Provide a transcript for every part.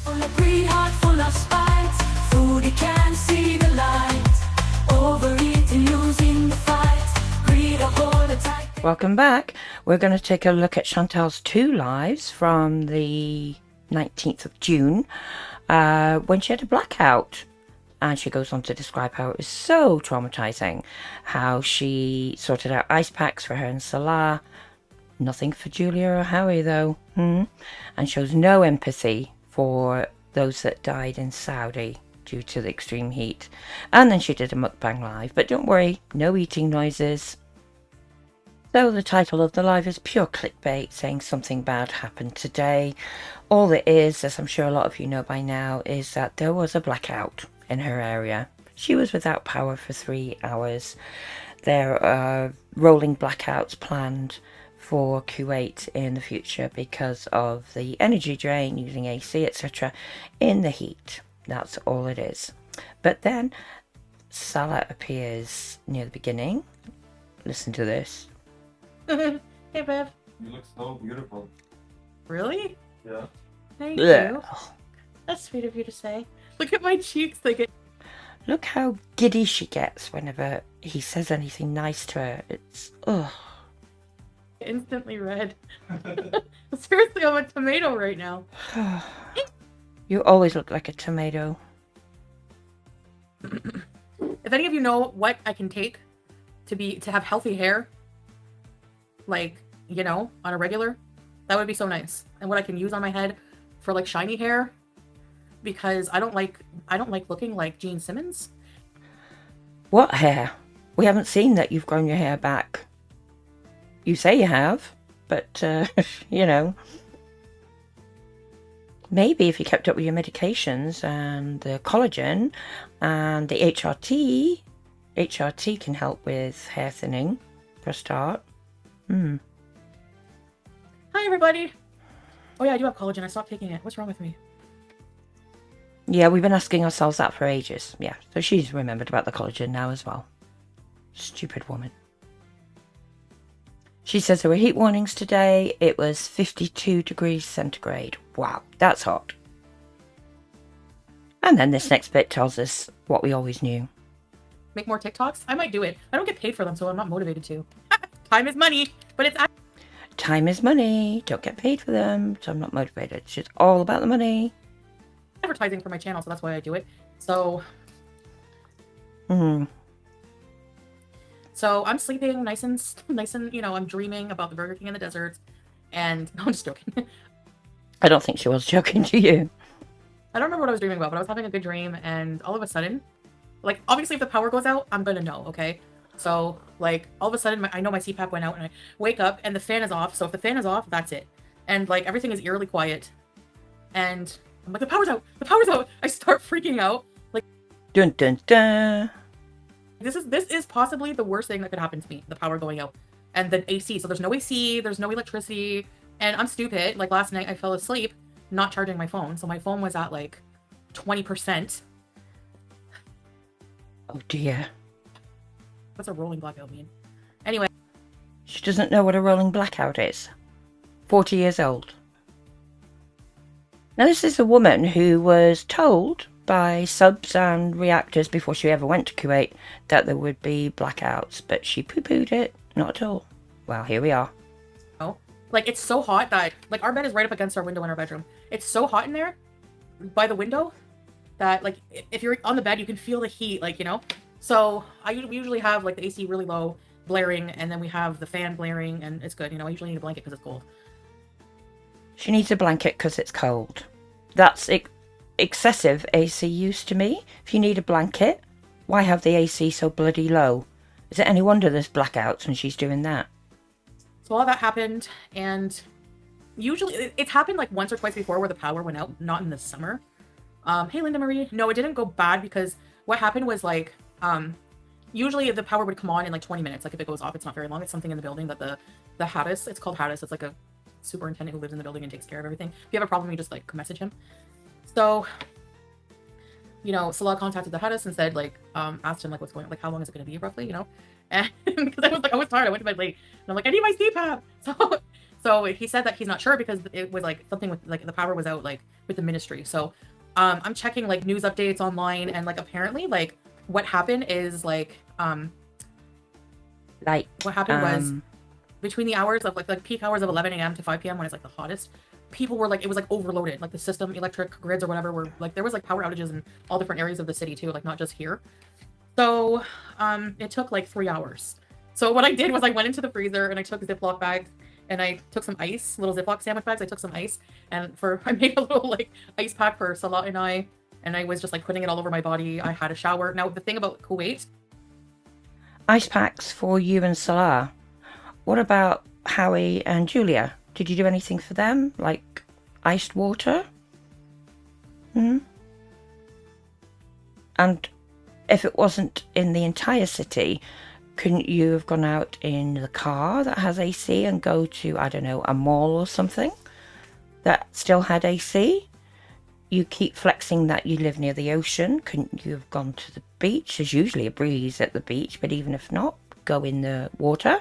Full of greed, heart full of spite. Foodie can't see the light. Overeating, losing the fight. Greed a hold it tight. Welcome back. We're going to take a look at Chantal's 2 lives from the 19th of June when she had a blackout. And she goes on to describe how it was so traumatizing, how she sorted out ice packs for her and Salah. Nothing for Julia or Howie though. And shows no empathy for those that died in Saudi due to the extreme heat. And then she did a mukbang live, but don't worry, no eating noises. So the title of the live is pure clickbait, saying something bad happened today. All it is, as I'm sure a lot of you know by now, is that there was a blackout in her area. She was without power for 3 hours. There are rolling blackouts planned for Kuwait in the future because of the energy drain using AC, etc. in the heat. That's all it is. But then Salah appears near the beginning. Listen to this. Hey, babe. You look so beautiful. Really? Yeah. Thank Blech. you. That's sweet of you to say. Look at my cheeks. Look how giddy she gets whenever he says anything nice to her. It's, ugh. Instantly red. Seriously, I'm a tomato right now. You always look like a tomato. If any of you know what I can take to have healthy hair, like, you know, on a regular, that would be so nice. And what I can use on my head for like shiny hair, because I don't like looking like Gene Simmons. What hair? We haven't seen that you've grown your hair back. You say you have, but, you know. Maybe if you kept up with your medications and the collagen and the HRT. HRT can help with hair thinning, for a start. Hi, everybody. Oh yeah, I do have collagen. I stopped taking it. What's wrong with me? Yeah, we've been asking ourselves that for ages. Yeah, so she's remembered about the collagen now as well. Stupid woman. She says there were heat warnings today. It was 52 degrees centigrade. Wow, that's hot. And then this next bit tells us what we always knew. Make more TikToks? I might do it. I don't get paid for them, so I'm not motivated to. Time is money, but it's Time is money. Don't get paid for them, so I'm not motivated. It's just all about the money. advertising for my channel, so that's why I do it. So So I'm sleeping nice and, you know, I'm dreaming about the Burger King in the desert. And no, I'm just joking. I don't think she was joking to you. I don't remember what I was dreaming about, but I was having a good dream, and all of a sudden, like, obviously if the power goes out, I'm gonna know, okay? So, like, all of a sudden, I know my CPAP went out, and I wake up, and the fan is off. So if the fan is off, that's it. And, like, everything is eerily quiet. And I'm like, the power's out! The power's out! I start freaking out. Like, Dun dun dun. this is possibly the worst thing that could happen to me, the power going out. And then AC. So there's no AC, there's no electricity. And I'm stupid. Like, last night I fell asleep not charging my phone. So my phone was at, like, 20%. Oh dear. What's a rolling blackout mean? Anyway. She doesn't know what a rolling blackout is. 40 years old. Now this is a woman who was told by subs and reactors before she ever went to Kuwait that there would be blackouts, but she poo-pooed it. Not at all. Well, here we are. Oh, like, it's so hot that, like, our bed is right up against our window in our bedroom. It's so hot in there by the window that, like, if you're on the bed, you can feel the heat, like, you know? So we usually have, like, the AC really low, blaring, and then we have the fan blaring, and it's good. You know, I usually need a blanket because it's cold. She needs a blanket because it's cold. That's excessive AC use to me. If you need a blanket, why have the AC so bloody low? Is it any wonder there's blackouts and she's doing that? So all that happened, and usually it's happened like once or twice before where the power went out, not in the summer. Hey, Linda Marie. No, it didn't go bad because what happened was, like, usually the power would come on in like 20 minutes. Like, if it goes off, it's not very long. It's something in the building that the Haddis, it's called Haddis. It's like a superintendent who lives in the building and takes care of everything. If you have a problem, you just, like, message him. So, you know, Salah contacted the Haddis and said, like, asked him, like, what's going on, like, how long is it going to be roughly, you know? And because I was tired, I went to bed late, and I'm like, I need my CPAP. So he said that he's not sure because it was like something with like the power was out like with the ministry. So I'm checking like news updates online, and like apparently like what happened is like what happened was between the hours of like peak hours of 11 a.m. to 5 p.m. when it's like the hottest, people were like, it was like overloaded, like the system, electric grids or whatever were like, there was like power outages in all different areas of the city too, like not just here. So it took like 3 hours. So what I did was I went into the freezer and I took Ziploc bags and I took some ice, little Ziploc sandwich bags. I took some ice and I made a little like ice pack for Salah and I was just like putting it all over my body. I had a shower. Now the thing about Kuwait, ice packs for you and Salah. What about Howie and Julia? Did you do anything for them, like iced water? And if it wasn't in the entire city, couldn't you have gone out in the car that has AC and go to, I don't know, a mall or something that still had AC? You keep flexing that you live near the ocean. Couldn't you have gone to the beach? There's usually a breeze at the beach, but even if not, go in the water.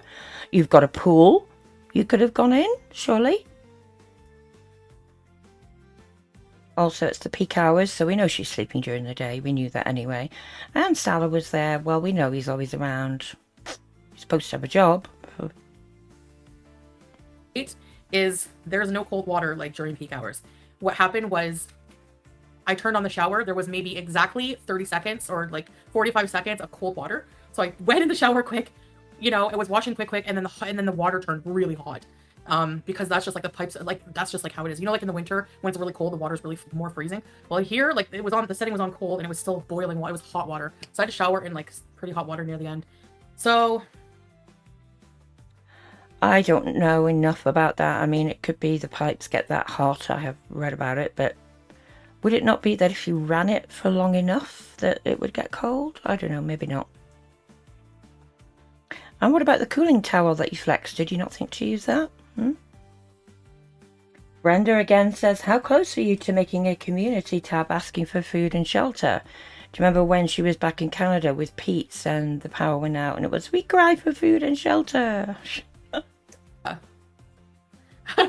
You've got a pool. You could have gone in, surely. Also, it's the peak hours, so we know she's sleeping during the day. We knew that anyway. And Salah was there. Well, we know he's always around. He's supposed to have a job. is there's no cold water like during peak hours. What happened was I turned on the shower. There was maybe exactly 30 seconds or like 45 seconds of cold water. So I went in the shower quick, you know, it was washing quick, and then the water turned really hot. Because that's just like the pipes, like that's just like how it is. You know, like in the winter when it's really cold, the water's really more freezing. Well, here, like it was on, the setting was on cold and it was still boiling water. It was hot water. So I had to shower in like pretty hot water near the end. So I don't know enough about that. I mean, it could be the pipes get that hot. I have read about it, but would it not be that if you ran it for long enough that it would get cold? I don't know, maybe not. And what about the cooling towel that you flexed? Did you not think to use that? Brenda again says, how close are you to making a community tab asking for food and shelter? Do you remember when she was back in Canada with Pete's and the power went out and it was, we cry for food and shelter?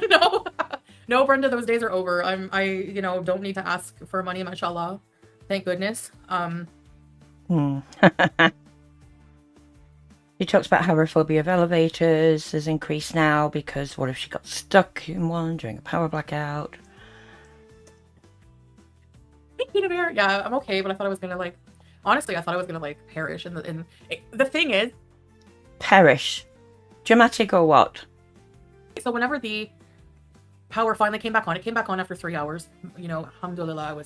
No, no, Brenda, those days are over. I, you know, don't need to ask for money, mashallah. Thank goodness. She talks about how her phobia of elevators has increased now because what if she got stuck in one during a power blackout? Yeah, I'm okay, but I thought I was gonna like, honestly, I thought I was gonna like perish. And the thing is, perish, dramatic or what? so whenever the power finally came back on, it came back on after 3 hours. You know, alhamdulillah,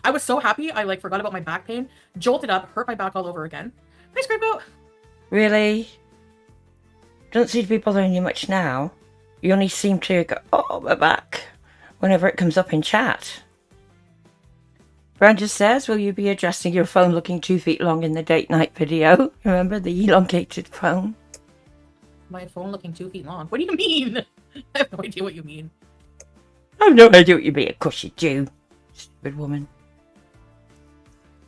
I was so happy. I like forgot about my back pain, jolted up, hurt my back all over again. Nice great boat. Really? Doesn't seem to be bothering you much now. You only seem to go, oh, my back, whenever it comes up in chat. Brenda says, will you be addressing your phone looking 2 feet long in the date night video? Remember the elongated phone? My phone looking 2 feet long. What do you mean? I have no idea what you mean. I have no idea what you mean. Of course you do. Stupid woman.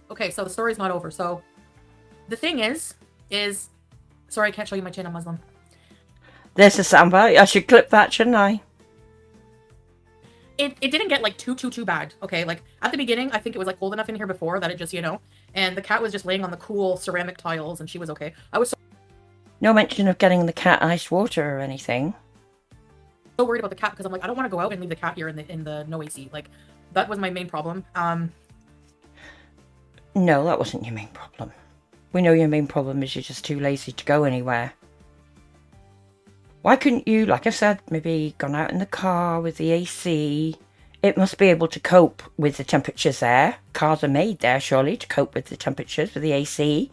Okay, so the story's not over. So the thing is, sorry, I can't show you my chin, I'm Muslim. There's a soundbite. I should clip that, shouldn't I? It didn't get like too bad. Okay, like at the beginning, I think it was like cold enough in here before that it just, you know, and the cat was just laying on the cool ceramic tiles and she was okay. I was No mention of getting the cat iced water or anything. so worried about the cat because I'm like, I don't want to go out and leave the cat here in the no AC. Like that was my main problem. No, that wasn't your main problem. We know your main problem is you're just too lazy to go anywhere. Why couldn't you, like I said, maybe gone out in the car with the AC? It must be able to cope with the temperatures there. Cars are made there, surely, to cope with the temperatures with the AC.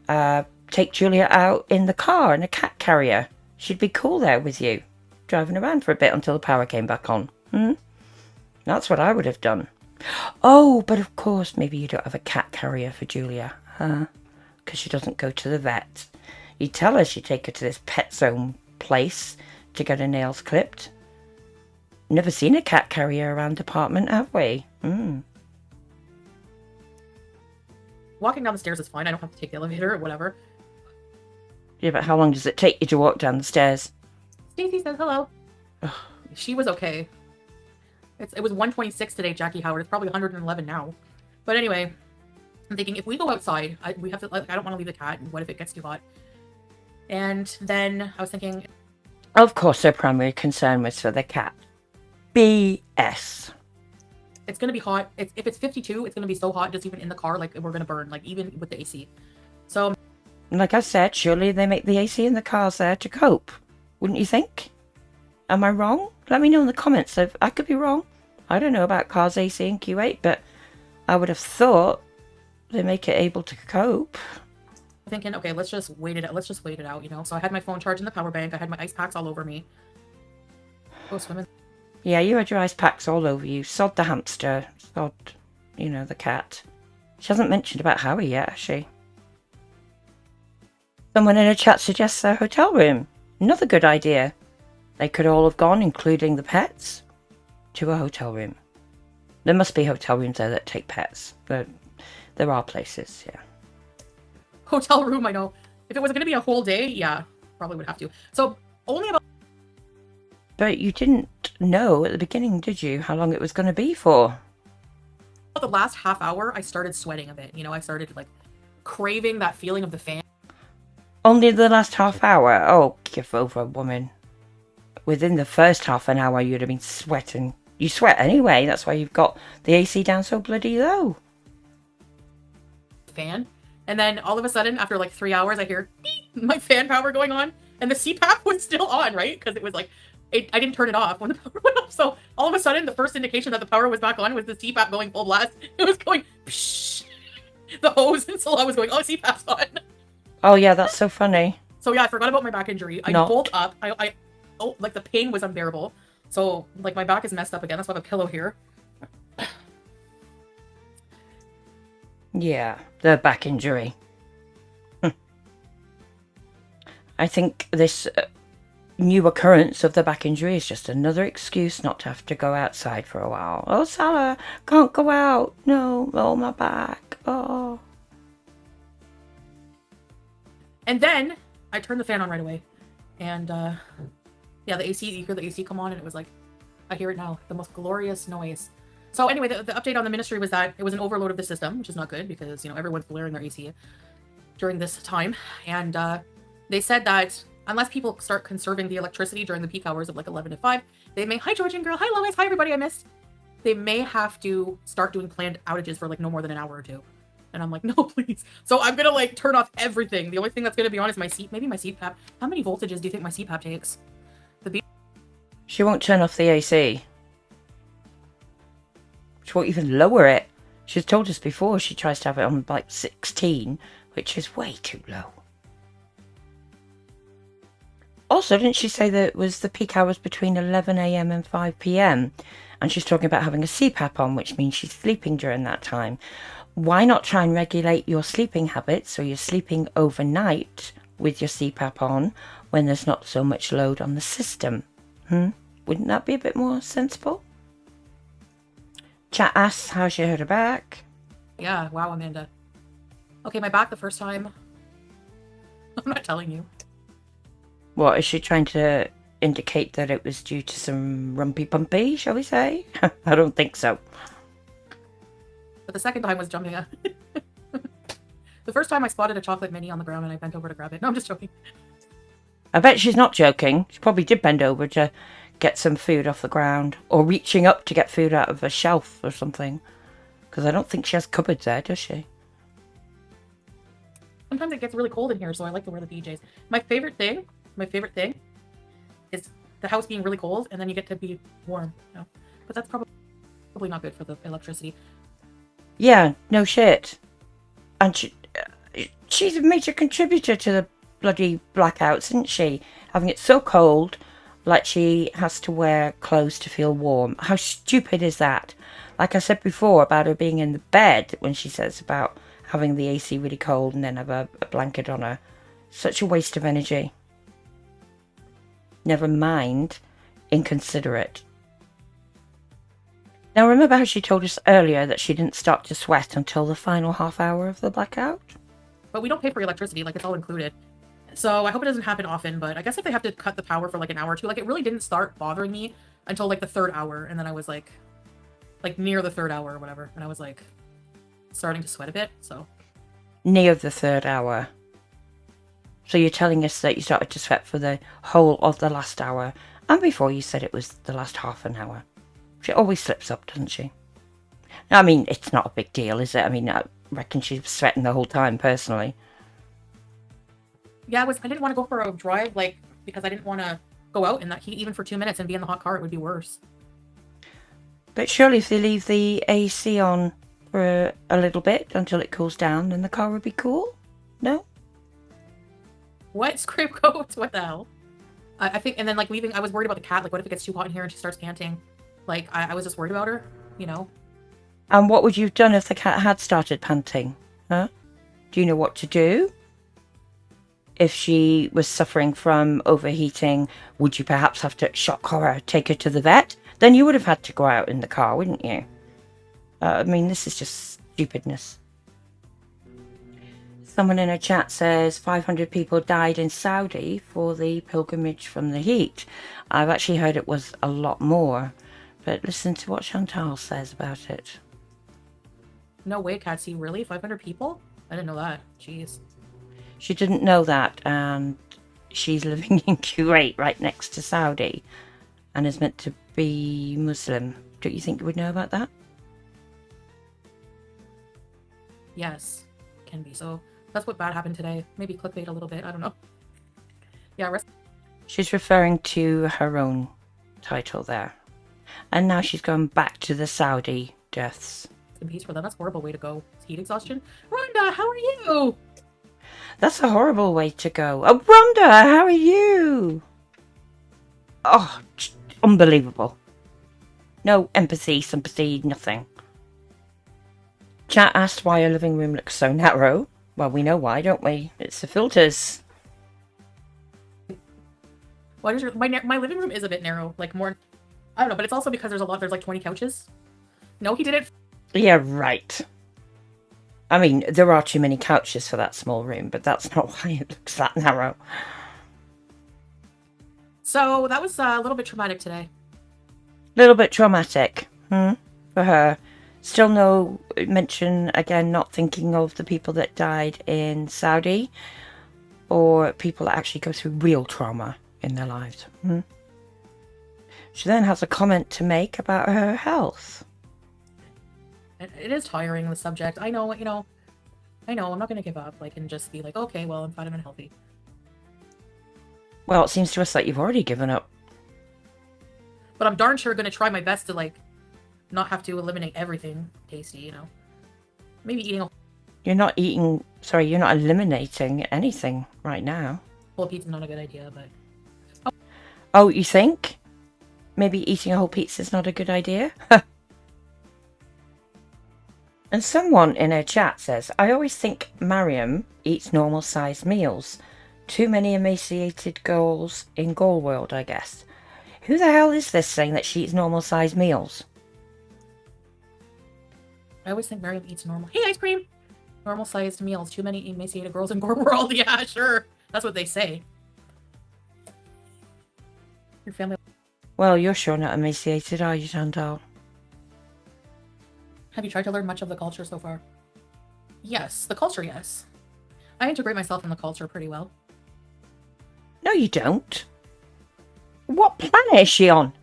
Take Julia out in the car in a cat carrier. She'd be cool there with you, driving around for a bit until the power came back on. That's what I would have done. Oh, but of course, maybe you don't have a cat carrier for Julia, huh? Because she doesn't go to the vet. You tell her she'd take her to this pet zone place to get her nails clipped. Never seen a cat carrier around apartment, have we? walking down the stairs is fine. I don't have to take the elevator or whatever. Yeah, but how long does it take you to walk down the stairs? Stacy says hello. She was okay. It was 126 today, Jackie Howard. It's probably 111 now. But anyway, I'm thinking if we go outside, we have to. Like, I don't want to leave the cat. What if it gets too hot? And then I was thinking, Of course, her primary concern was for the cat. BS. it's gonna be hot. If it's 52, it's gonna be so hot, just even in the car, like we're gonna burn, like even with the AC. So, Like I said, surely they make the AC in the cars there to cope. Wouldn't you think? Am I wrong? Let me know in the comments if I could be wrong. I don't know about cars AC in Kuwait, but I would have thought they make it able to cope. thinking, okay, let's just wait it out. Let's just wait it out, you know. So I had my phone charged in the power bank. I had my ice packs all over me. Go swimming. Yeah, you had your ice packs all over you. Sod the hamster. Sod, you know, the cat. She hasn't mentioned about Harry yet, has she? Someone in a chat suggests a hotel room. Another good idea. They could all have gone, including the pets, to a hotel room. There must be hotel rooms there that take pets. There are places, yeah. Hotel room, I know. If it was going to be a whole day, yeah, probably would have to. So only about... But you didn't know at the beginning, did you, how long it was going to be for? the last half hour, I started sweating a bit. You know, I started like craving that feeling of the fan. Only the last half hour? Oh, give over, woman. Within the first half an hour, you'd have been sweating. You sweat anyway, that's why you've got the AC down so bloody low. Fan. And then all of a sudden, after like 3 hours, I hear beep, my fan power going on. And the CPAP was still on, right? Because it was like, I didn't turn it off when the power went off. So all of a sudden, the first indication that the power was back on was the CPAP going full blast. It was going, psh, the hose, and Salah was going, oh, CPAP's on. Oh yeah, that's so funny. So yeah, I forgot about my back injury. I woke up. Oh, like the pain was unbearable. So like my back is messed up again. That's why I have a pillow here. Yeah, the back injury. I think this new occurrence of the back injury is just another excuse not to have to go outside for a while. Oh, Salah, can't go out. No, oh, my back. Oh. And then I turned the fan on right away. And yeah, the AC, you hear the AC come on and it was like, I hear it now, the most glorious noise. So anyway, the update on the ministry was that it was an overload of the system, which is not good because, you know, everyone's blaring their AC during this time. And they said that unless people start conserving the electricity during the peak hours of like 11 to 5, they may, hi Georgian girl, hi Lois, hi everybody I missed. They may have to start doing planned outages for like no more than an hour or two. And I'm like, no, please. So I'm going to like turn off everything. The only thing that's going to be on is my maybe my CPAP. How many voltages do you think my CPAP takes? She won't turn off the AC. She won't even lower it. She's told us before she tries to have it on like 16, which is way too low. Also, didn't she say that it was the peak hours between 11 AM and 5 PM? And she's talking about having a CPAP on, which means she's sleeping during that time. Why not try and regulate your sleeping habits so you're sleeping overnight with your CPAP on when there's not so much load on the system? Wouldn't that be a bit more sensible? Chat asks how she hurt her back. Yeah, wow, Amanda. Okay, my back the first time. I'm not telling you. What, is she trying to indicate that it was due to some rumpy pumpy, shall we say? I don't think so. But the second time was jumping up. The first time I spotted a chocolate mini on the ground and I bent over to grab it. No, I'm just joking. I bet she's not joking. She probably did bend over to get some food off the ground. Or reaching up to get food out of a shelf or something. Because I don't think she has cupboards there, does she? Sometimes it gets really cold in here, so I like to wear the PJs. My favorite thing is the house being really cold and then you get to be warm. You know? But that's probably not good for the electricity. Yeah, no shit. And she's a major contributor to the bloody blackouts, isn't she? Having it so cold, like she has to wear clothes to feel warm. How stupid is that? Like I said before about her being in the bed when she says about having the AC really cold and then have a blanket on her. Such a waste of energy. Never mind, inconsiderate. Now remember how she told us earlier that she didn't start to sweat until the final half hour of the blackout? But we don't pay for electricity, like it's all included. So I hope it doesn't happen often, but I guess if they have to cut the power for like an hour or two, like it really didn't start bothering me until like the third hour, and then I was like near the third hour or whatever, and I was like starting to sweat a bit. So Near the third hour. So you're telling us that you started to sweat for the whole of the last hour, and before you said it was the last half an hour. She always slips up, doesn't she? I mean, it's not a big deal, is it? I mean, I reckon she was sweating the whole time, personally. yeah, I didn't want to go for a drive, like, because I didn't want to go out in that heat even for 2 minutes and be in the hot car. It would be worse. But surely if they leave the AC on for a little bit until it cools down, then the car would be cool? No? What? Scrape coat? What the hell? I think, and then like leaving, I was worried about the cat. Like, what if it gets too hot in here and she starts panting? Like, I was just worried about her, you know? And what would you have done if the cat had started panting? Huh? Do you know what to do? If she was suffering from overheating, would you perhaps have to shock her, take her to the vet? Then you would have had to go out in the car, wouldn't you? I mean, this is just stupidness. Someone in a chat says 500 people died in Saudi for the pilgrimage from the heat. I've actually heard it was a lot more. But listen to what Chantal says about it. No way, Catsy. Really? 500 people? I didn't know that. Jeez. She didn't know that, and she's living in Kuwait, right next to Saudi, and is meant to be Muslim. Don't you think you would know about that? Yes. Can be. So that's what bad happened today. Maybe clickbait a little bit. I don't know. Yeah, She's referring to her own title there. And now she's gone back to the Saudi deaths. in peace for them. That's a horrible way to go. Heat exhaustion. Rhonda, how are you? That's a horrible way to go. Oh, Rhonda, how are you? Oh, unbelievable. No empathy, sympathy, nothing. Chat asked why her living room looks so narrow. Well, we know why, don't we? It's the filters. Why does my living room is a bit narrow, like more, I don't know, but it's also because there's like 20 couches. No, he did it. Yeah, right. I mean, there are too many couches for that small room, but that's not why it looks that narrow. So that was a little bit traumatic today. Little bit traumatic, for her. Still no mention, again, not thinking of the people that died in Saudi, or people that actually go through real trauma in their lives. She then has a comment to make about her health. It is tiring, the subject. I know, I'm not going to give up, and just be like, okay, well, I'm fine, I'm unhealthy. Well, it seems to us like you've already given up. But I'm darn sure going to try my best to, not have to eliminate everything tasty, Maybe eating a You're not eliminating anything right now. whole pizza is not a good idea, but... Oh, you think? Maybe eating a whole pizza is not a good idea? And someone in her chat says, I always think Mariam eats normal-sized meals. Too many emaciated girls in gorlworld, I guess. Who the hell is this saying that she eats normal-sized meals? I always think Miriam eats normal. Hey, ice cream! Normal-sized meals. Too many emaciated girls in gorlworld. Yeah, sure. That's what they say. Your family... Well, you're sure not emaciated, are you, Chantal? Have you tried to learn much of the culture so far? Yes. The culture, yes. I integrate myself in the culture pretty well. No, you don't. What planet is she on?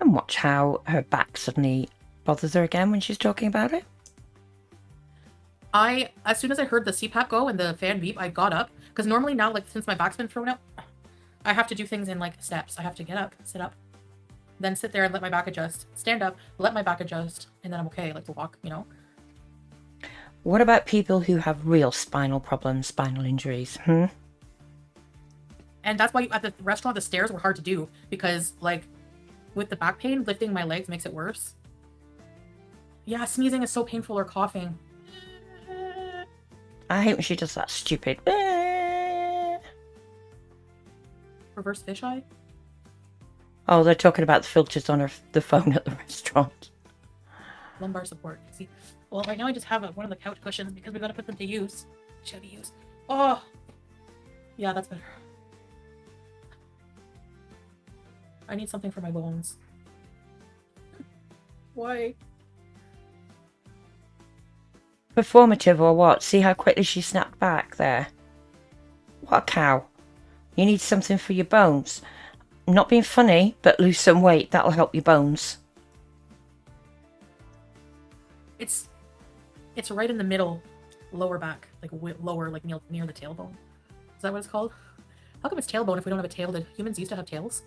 And watch how her back suddenly bothers her again when she's talking about it. As soon as I heard the CPAP go and the fan beep, I got up. Because normally now, since my back's been thrown out, I have to do things in, steps. I have to get up, sit up, then sit there and let my back adjust. Stand up, let my back adjust, and then I'm okay, to walk, What about people who have real spinal problems, spinal injuries? And that's why at the restaurant, the stairs were hard to do. Because, with the back pain, lifting my legs makes it worse. Yeah, sneezing is so painful, or coughing. I hate when she does that stupid... Reverse fisheye? Oh, they're talking about the filters on the phone at the restaurant. Lumbar support. See, well, right now I just have one of the couch cushions because we gotta put them to use. Should be used. Oh, yeah, that's better. I need something for my bones. Why? Performative or what? See how quickly she snapped back there? What a cow. You need something for your bones. Not being funny, but lose some weight. That'll help your bones. It's right in the middle, lower back, like lower, like near the tailbone. Is that what it's called? How come it's tailbone if we don't have a tail? Did humans used to have tails?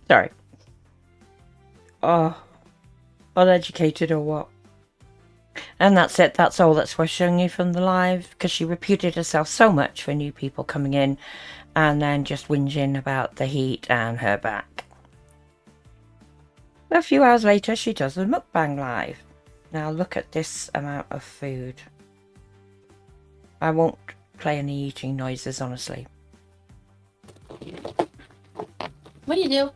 Sorry. Oh, uneducated or what? And that's it. That's all that's worth showing you from the live, because she reputed herself so much for new people coming in and then just whinging about the heat and her back. A few hours later, she does a mukbang live. Now look at this amount of food. I won't play any eating noises, honestly. What do you do?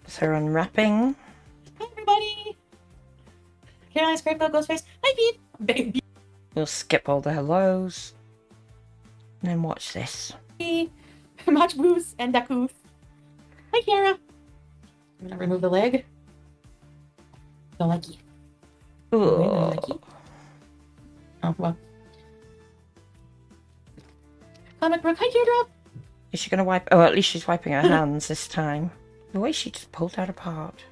So unwrapping. Hi, everybody. Caroline's Great Ghost Face. Hi, Pete. Baby. We'll skip all the hellos. And then watch this. Much Boos and Dakuth. Hi, Kiara. I'm gonna remove the leg. Don't like it. Ooh. Oh, well. Comic Brook. Hi, Teardrop. Is she going to wipe? Oh, at least she's wiping her hands this time. The way she just pulled that apart.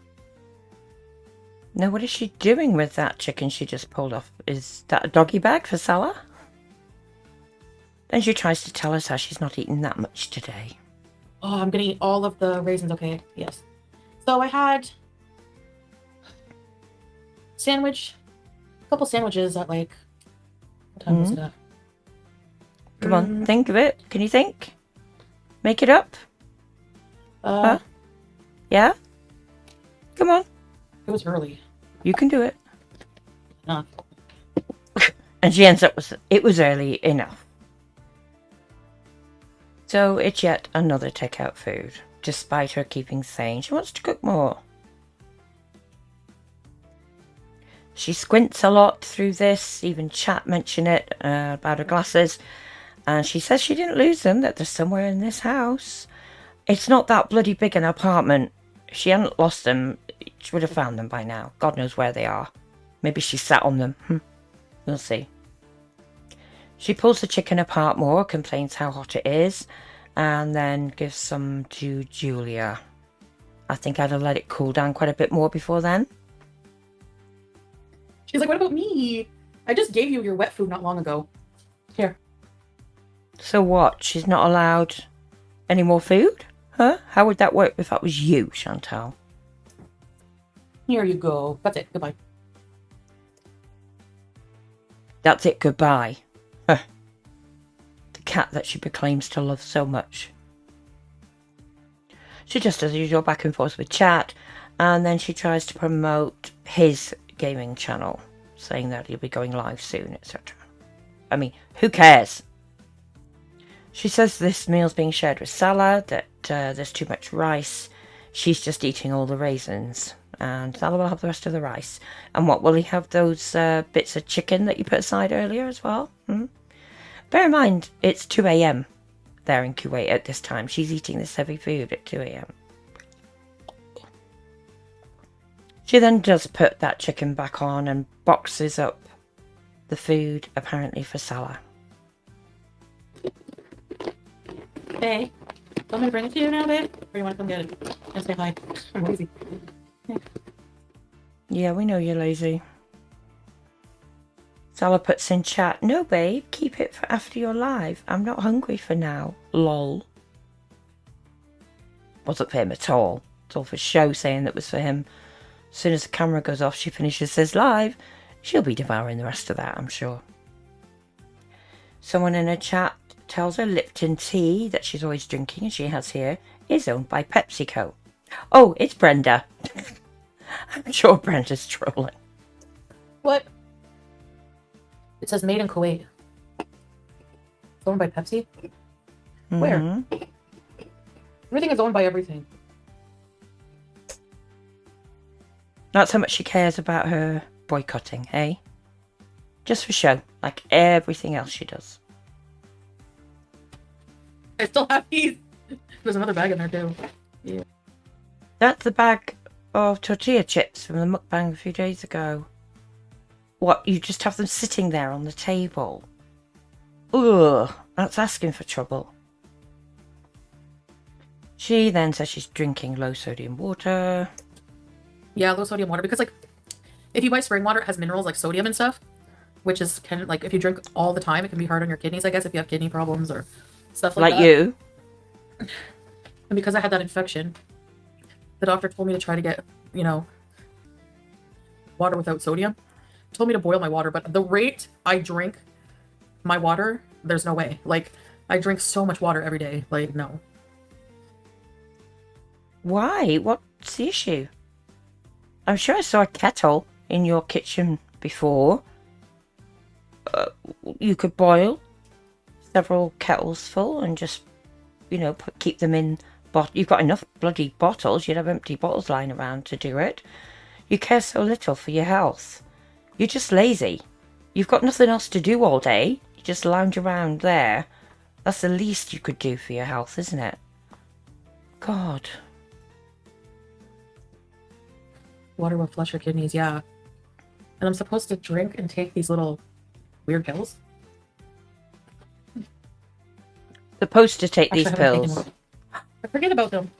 Now, what is she doing with that chicken she just pulled off? Is that a doggy bag for Salah? Then she tries to tell us how she's not eaten that much today. Oh, I'm gonna eat all of the raisins. Okay, yes. So I had a couple sandwiches at like, what time was it at? Come on, think of it. Can you think? Make it up? Huh? Yeah? Come on. It was early. You can do it. No. And she ends up with, it was early enough. So it's yet another takeout food, despite her keeping saying she wants to cook more. She squints a lot through this, even chat mention it about her glasses. And she says she didn't lose them, that they're somewhere in this house. It's not that bloody big an apartment. If she hadn't lost them, she would have found them by now. God knows where they are. Maybe she sat on them. We'll see. She pulls the chicken apart more, complains how hot it is, and then gives some to Julia. I think I'd have let it cool down quite a bit more before then. She's like, what about me? I just gave you your wet food not long ago. Here. So what? She's not allowed any more food? Huh? How would that work if that was you, Chantal? Here you go. That's it. Goodbye. That's it, goodbye. Huh. The cat that she proclaims to love so much. She just does the usual back and forth with chat, and then she tries to promote his gaming channel, saying that he'll be going live soon, etc. I mean, who cares? She says this meal's being shared with Salah, that there's too much rice. She's just eating all the raisins, and Salah will have the rest of the rice. And what, will he have those bits of chicken that you put aside earlier as well? Bear in mind, it's 2 a.m. there in Kuwait at this time. She's eating this heavy food at 2 a.m. She then does put that chicken back on and boxes up the food, apparently for Salah. Hey, want me to bring it to you now, babe? Or you want to come get it and say hi? I'm lazy. Yeah, we know you're lazy. Salah puts in chat, no babe, keep it for after you're live. I'm not hungry for now. Lol. Wasn't for him at all. It's all for show, saying that was for him. As soon as the camera goes off, she finishes his live. She'll be devouring the rest of that, I'm sure. Someone in her chat tells her Lipton tea that she's always drinking and she has here is owned by PepsiCo. Oh, it's Brenda. I'm sure Brenda's trolling. What? It says made in Kuwait. It's owned by Pepsi? Where? Everything is owned by everything. Not so much she cares about her boycotting, eh? Just for show, like everything else she does. I still have these. There's another bag in there too. Yeah. That's the bag of tortilla chips from the mukbang a few days ago. What, you just have them sitting there on the table? Ugh, that's asking for trouble. She then says she's drinking low sodium water. Yeah, low sodium water, because like if you buy spring water, it has minerals like sodium and stuff, which is kind of like if you drink all the time, it can be hard on your kidneys, I guess, if you have kidney problems or stuff like that. Like you. And because I had that infection, the doctor told me to try to get, you know, water without sodium. Told me to boil my water, but the rate I drink my water, there's no way. Like, I drink so much water every day. Like, no. Why? What's the issue? I'm sure I saw a kettle in your kitchen before. You could boil several kettles full and just, you know, keep them in. You've got enough bloody bottles. You'd have empty bottles lying around to do it. You care so little for your health. You're just lazy. You've got nothing else to do all day. You just lounge around there. That's the least you could do for your health, isn't it? God. Water will flush your kidneys, yeah. And I'm supposed to drink and take these little weird pills? Supposed to take Actually, these I haven't taken pills. one. I forget about them.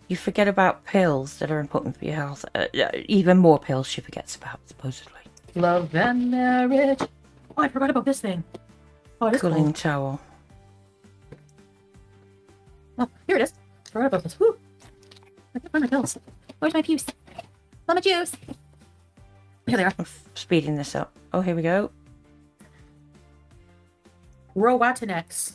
You forget about pills that are important for your health. Even more pills she forgets about, supposedly. Love and marriage. Oh, I forgot about this thing. Oh, it is Cooling cold. towel. Oh, here it is. Forgot about this. Whew. I can't find my pills. Where's my juice? Mama juice. Here they are. I'm speeding this up. Oh, here we go. Rowatinex.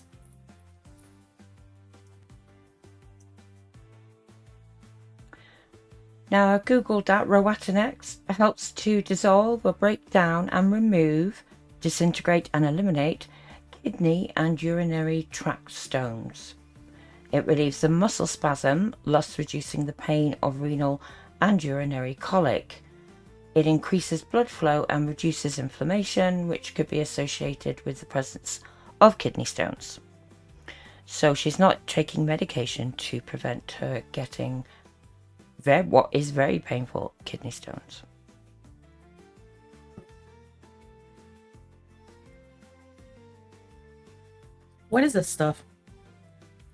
Now, I googled that. Rowatinex helps to dissolve or break down and remove, disintegrate and eliminate kidney and urinary tract stones. It relieves the muscle spasm, thus reducing the pain of renal and urinary colic. It increases blood flow and reduces inflammation, which could be associated with the presence of kidney stones. So she's not taking medication to prevent her getting what is very painful kidney stones. What is this stuff?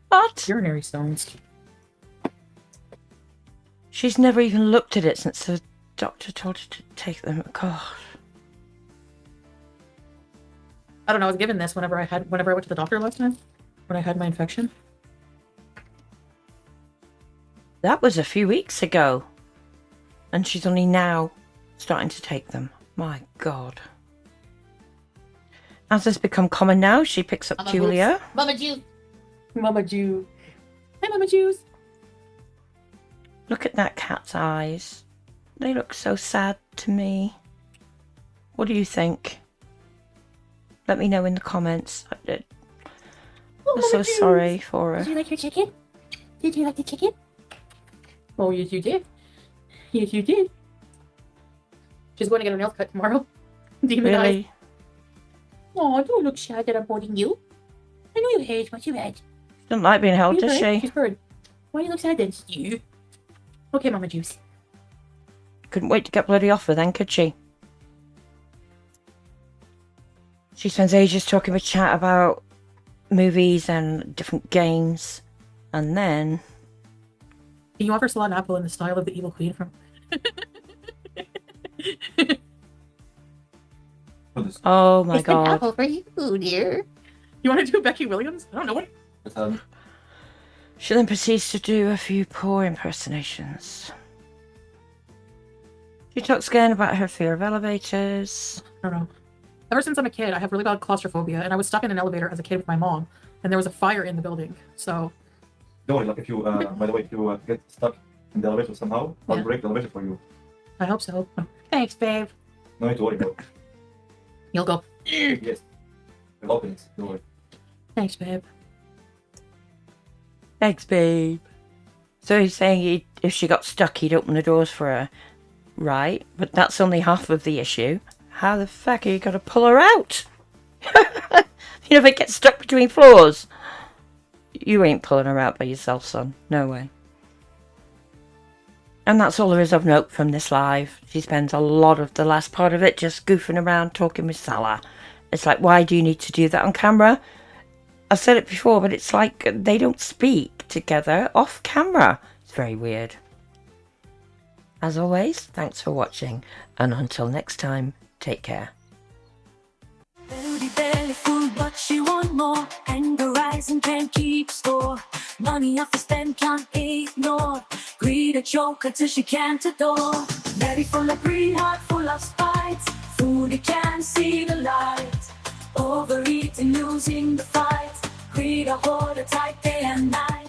What? Urinary stones. She's never even looked at it since the doctor told her to take them. God. I don't know. I was given this whenever I went to the doctor last time when I had my infection. That was a few weeks ago. And she's only now starting to take them. My God. As has become common now, she picks up Mama Julia. Mama Juice. Mama Juice. Hi, Mama Juice. Look at that cat's eyes. They look so sad to me. What do you think? Let me know in the comments. I'm so sorry for Did her. you like your chicken? Did you like the chicken? Oh, yes, you did. Yes, you did. She's going to get her nails cut tomorrow. Demon eyes. Really? Oh, don't look sad that I'm holding you. I know you hate what you had. She doesn't like being held, You does heard? she? She's heard. Why do you look sad then, Stu? Okay, Mama Juice. Couldn't wait to get bloody off her then, could she? She spends ages talking with chat about movies and different games. And then... Can you offer Salah an apple in the style of the evil queen from... Oh my God. apple for you, dear. You want to do Becky Williams? I don't know what... She then proceeds to do a few poor impersonations. She talks again about her fear of elevators. I don't know. Ever since I'm a kid, I have really bad claustrophobia, and I was stuck in an elevator as a kid with my mom, and there was a fire in the building, so... Don't worry, like if you, by the way, if you get stuck in the elevator somehow, I'll Yeah. break the elevator for you. I hope so. Thanks, babe. No need to worry about it. You'll go, Yes. We'll open it, don't worry. thanks, babe. Thanks, babe. So he's saying if she got stuck, he'd open the doors for her. Right, but that's only half of the issue. How the fuck are you going to pull her out? You know, if it gets stuck between floors. You ain't pulling her out by yourself, son. No way. And that's all there is of note from this live. She spends a lot of the last part of it just goofing around talking with Salah. It's like, why do you need to do that on camera? I've said it before, but it's like they don't speak together off camera. It's very weird. As always, thanks for watching. And until next time, take care. Belly full, but she want more. Anger rising, can't keep score. Money off the spend, can't ignore. Greed a joker till she can't adore. Belly full of greed, heart full of spite. Foodie can't see the light. Overeating, losing the fight. Greed a hold her tight day and night.